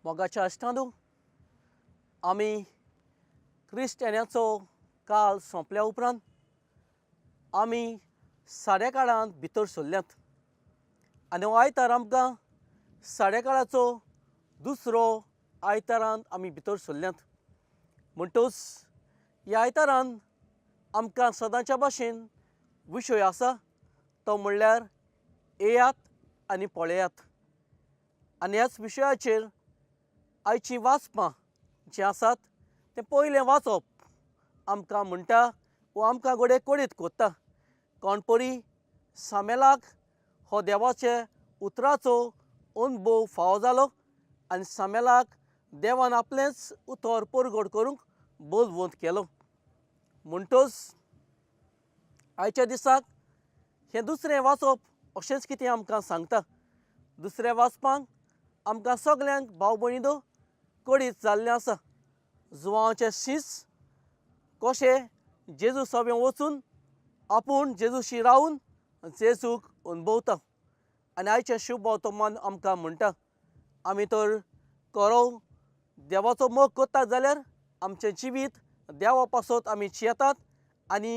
मोगाच्या अश्टांदू आमी क्रिस्तान्याचो काळ सोंपल्या उपरांत आमी साडेकाळांत भितर सरल्यांत आनी हो आयतार आमकां साडेकाळाचो दुसरो आयतारांत आमी भितर सरल्यांत म्हणटच ह्या आयतारान आमकां सदांच्या भाशेन विशय आसा तो म्हणल्यार येयात आनी पळयात आनी ह्याच विशयाचेर आयचीं वाचपां जीं आसात तें पयलें वाचप आमकां म्हणटा वो आमकां घोडये कोडीत कोत्ता कोणपरी सामेलाक हो देवाचे उतराचो अनुभव फावो जालो आनी सामेलाक देवान आपलेंच उतर परगट करूंक बोलवंत केलो म्हणटच आयच्या दिसाक हें दुसरें वाचप अशेंच कितें आमकां सांगता दुसरें वाचपाक आमकां सगल्यांक भाव भयणीनो कोडीत जाल्लें आसा जुवांचें शीस कशें जेजू सोबें वचून आपूण जेजूशी रावन जेजूक अनुभवता आनी आयचे शुभ वर्तमान आमकां म्हणटा आमी तर खरो देवाचो मोग करतात जाल्यार आमचें जिवीत देवा पासत आमी जियेतात आनी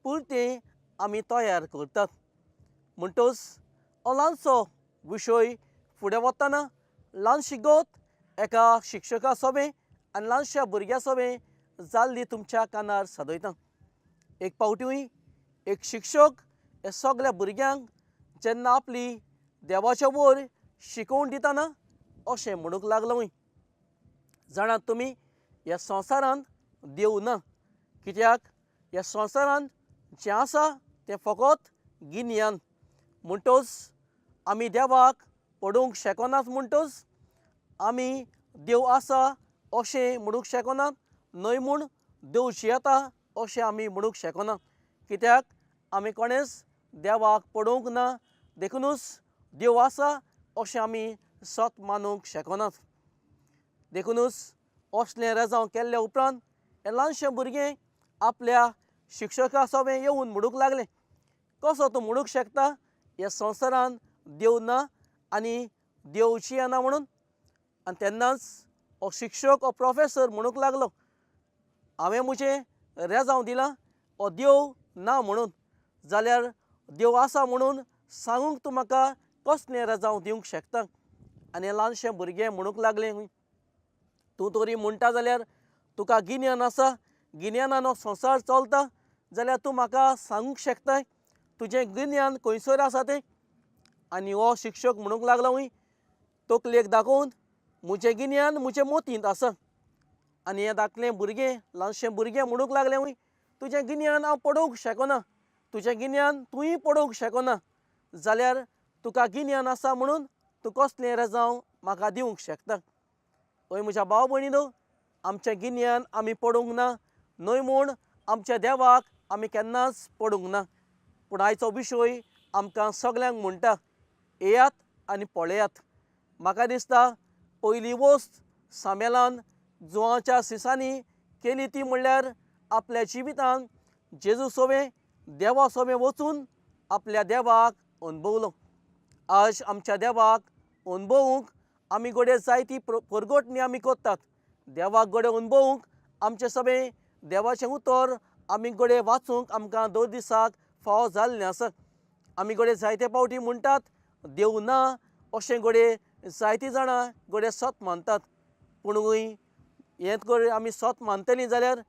पुर्तें आमी तयार करतात म्हणटच हो ल्हानसो विशय फुडें वतना ल्हानशी गोत एका शिक्षका सोबें आनी ल्हानशा भुरग्या सोबें जाल्ली तुमच्या कानार सादयता एक फावटीं एक शिक्षक हे सगल्या भुरग्यांक जेन्ना आपली देवाच्या वयर शिकोवन दितना अशें म्हणूंक लागलो जाणात तुमी ह्या संवसारांत देव ना कित्याक ह्या संवसारांत जें आसा तें फकत गिन्यान म्हणटच आमी देवाक पडोवंक शकनात म्हणटच आमी देव आसा अशें म्हणूंक शकनात न्हय म्हूण देव जियेता अशें आमी म्हणूंक शकना कित्याक आमी कोणेंच देवाक पडोवंक ना देखूनच देव आसा अशें आमी सत मानूंक शकनात देखूनच असलें रेजांव केल्ल्या उपरांत हें ल्हानशें भुरगें आपल्या शिक्षका सोबें येवन म्हणूंक लागलें कसो तूं म्हणूंक शकता ह्या संवसारांत देव ना आनी देव जियेना म्हणून आनी तेन्नाच हो शिक्षक हो प्रोफेसर म्हणूंक लागलो हांवें म्हजें रेजांव दिलां हो देव ना म्हणून जाल्यार देव आसा म्हणून सांगूंक तूं म्हाका कसलें रेजांव दिवंक शकता आनी हें ल्हानशें भुरगें म्हणूंक लागलें तूं तरी म्हणटा जाल्यार तुका गिन्यान आसा गिन्यानान हो संवसार चलता जाल्यार तूं म्हाका सांगूंक शकताय तुजें गिन्यान खंयसर आसा तें आनी हो शिक्षक म्हणूंक लागलो तकलेक दाखोवन म्हजें गिन्यान म्हजे मोतींत आसा आनी हें धाकलें भुरगें ल्हानशें भुरगें म्हणूंक लागलें तुजें गिन्यान हांव पडोवंक शकना तुजें गिन्यान तुंय पडोवंक शकना जाल्यार तुका गिन्यान आसा म्हणून तूं कसलें रेजांव म्हाका दिवंक शकता हय म्हज्या भाव भयणीनो आमचें गिन्यान आमी पडोवंक ना न्हय म्हूण आमच्या देवाक आमी केन्नाच पडोवंक ना पूण आयचो विशय आमकां सगल्यांक म्हणटा येयात आनी पळयात म्हाका दिसता पयली वस्त सामेलान जुवांच्या सिसांनी केली ती म्हणल्यार आपल्या जिवितांत जेजू सोबें देवा सोबें वचून आपल्या देवाक अनुभवलो आज आमच्या देवाक अनुभवूंक आमी घोडये जायती परगटणी आमी कोत्तात देवाक घोडये अनुभवूंक आमचे सोबें देवाचें उतर आमी घोडये वाचूंक आमकां दर दिसाक फावो जाल्लें आसा आमी घोडये जायते फावटी म्हणटात देव ना अशें घोडये जायतीं जाणां घोडये सत मानतात पूणूय हें घोडये आमी सत मानतलीं जाल्यार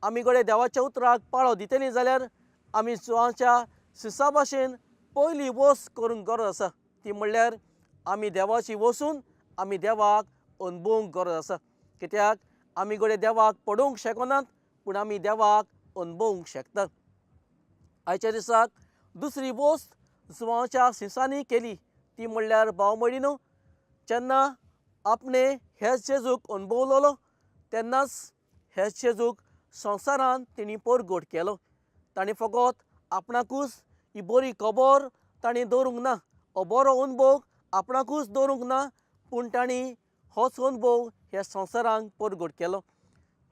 आमी घोडये देवाच्या उतराक पाळो दितलीं जाल्यार आमी जुवांच्या सिसा भाशेन पयली वस्त करूंक गरज आसा ती म्हणल्यार आमी देवाची वचून आमी देवाक अनुभवूंक गरज आसा कित्याक आमी घोडये देवाक पडोवंक शकनात पूण आमी देवाक अनुभवूंक शकतात आयच्या दिसाक दुसरी वस्त जुवांच्या सिसांनी केली ती म्हणल्यार भाव भयणीनो जेन्ना आपणें हेच जेजूक अनुभवलोलो तेन्नाच हेच जेजूक संवसारांत तेणी परगट केलो ताणें फकत आपणाकूच ही बरी खबर ताणें दवरूंक ना हो बरो अनुभव आपणाकूच दवरूंक ना पूण ताणें होच अनुभव ह्या संवसारांत परगट केलो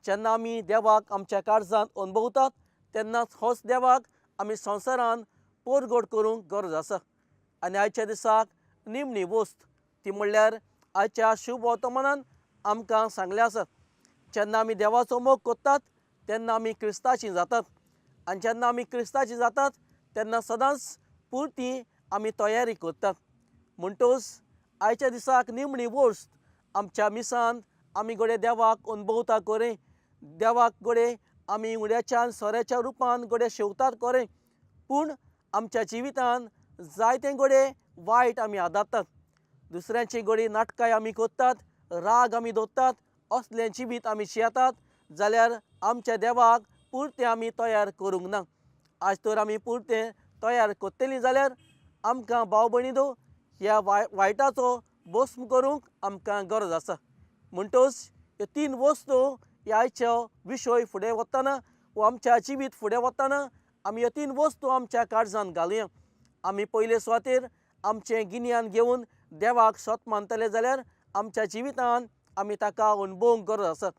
जेन्ना आमी देवाक आमच्या काळजांत अनुभवतात तेन्नाच होच देवाक आमी संवसारांत परगट करूंक गरज आसा आनी आयच्या दिसाक निमणी वस्त ती म्हणल्यार आयच्या शुभ वर्तमानांत आमकां सांगलें आसा, जेन्ना आमी देवाचो मोग कोत्तात तेन्ना आमी क्रिस्ताची जातात, आनी जेन्ना आमी क्रिस्ताची जातात तेन्ना सदांच पुर्ती आमी तयारी करतात. म्हणटच आयच्या दिसाक निमणी वर्स आमच्या मिसान आमी घोडे देवाक अनुभवता कोरें, देवाक घोडे आमी उड्याच्या सोऱ्याच्या रुपान घोडे शेवतात कोरें, पूण आमच्या जिवितान जायते घोडे वायट आमी आदारतात. दुसऱ्यांची घोडी नाटकां आमी कोत्तात, राग आमी दवरतात, असलें जिवीत आमी जियेतात जाल्यार आमच्या देवाक पुर्तें आमी तयार करूंक ना. आज तर आमी पुर्तें तयार कोत्तेलीं जाल्यार आमकां भाव भयणीनो ह्या वायटाचो भस्म करूंक आमकां गरज आसा. म्हणटच ह्यो 3 वस्तू ह्या आयचो विशय फुडें वतना वा आमच्या जिवीत फुडें वतना आमी ह्यो 3 वस्तू आमच्या काळजांत घालुया. आमी पयले सुवातेर आमचें गिन्यान घेवन देवाक सत मानतले जाल्यार आमच्या जिवितान आमी ताका अणभवूंक गरज आसा.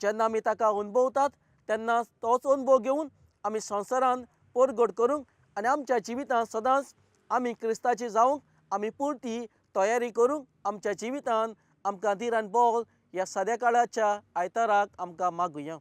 जेन्ना आमी ताका अणभवतात तेन्ना तोच अणभव घेवन आमी संवसारान परगट करूंक आनी आमच्या जिवितांत सदांच आमी क्रिस्ताची जावंक आमी पुर्ती तयारी करूंक आमच्या जिवितान आमकां धीर आनी बोल ह्या सद्या काळाच्या आयताराक आमकां मागुया.